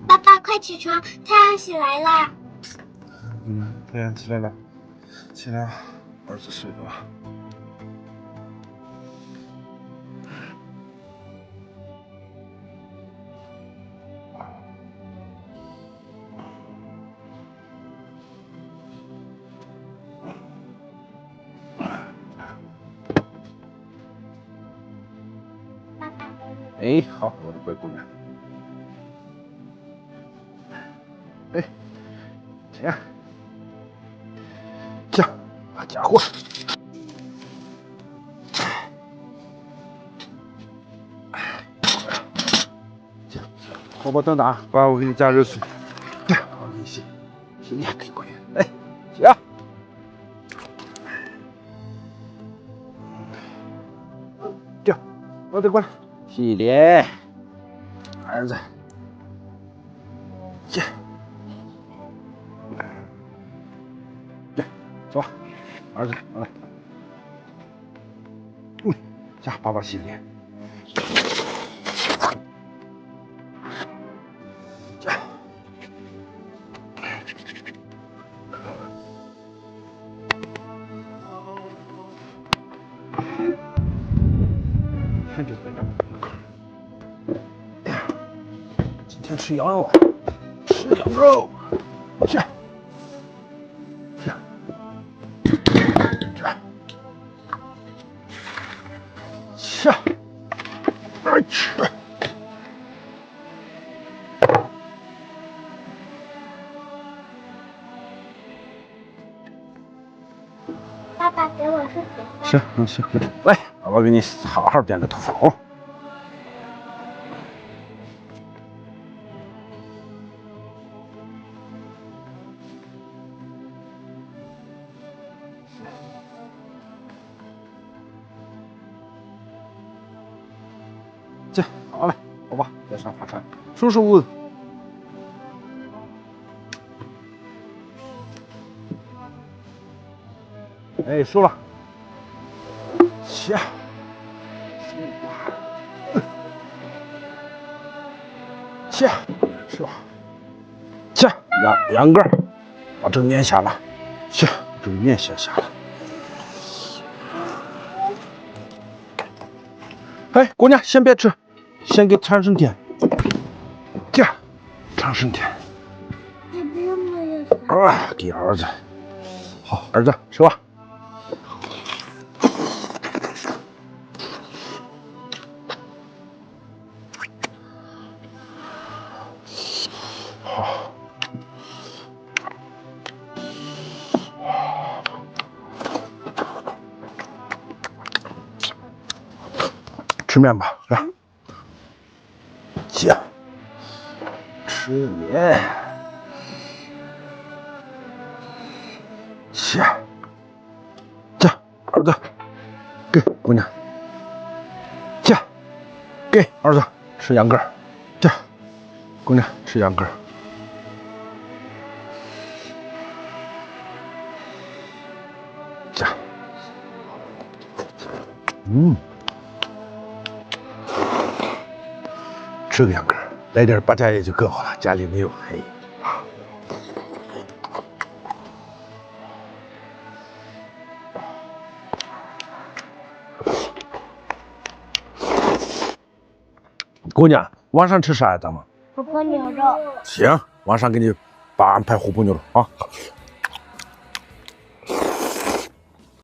爸爸，快起床，太阳起来了。太阳起来了，起来，儿子睡吧。哎，好，我的乖姑娘。哎，这样，这样，好家伙！这样，火把等大，爸，我给你加热水。对，好，你洗，洗脸可以过来。哎，起啊！掉，我得过来，洗脸，儿子。去，来，走吧，儿子，来，下，爸爸洗脸。看这个，哎呀，今天吃羊肉，吃羊肉，去，去，去，哎去。爸爸，给我梳头发。行，来，爸爸给你好好剪个头发哦。这好嘞，好吧，在沙发上舒舒服。哎，输了。下，下，是吧？下，两个，把这个面下了。下，这个面先下了。哎，姑娘，先别吃，先给尝生甜。这，尝生甜。还不用我呀。给儿子。好，儿子吃吧。好。吃面吧，来。起，吃面。起，这儿子，给姑娘。起，给儿子吃羊肝。这姑娘吃羊肝。这，吃个羊肝，来点八家叶就更好了，家里没有。哎，姑娘，晚上吃啥呀？咱们琥珀牛肉。行，晚上给你爸安排琥珀牛肉啊。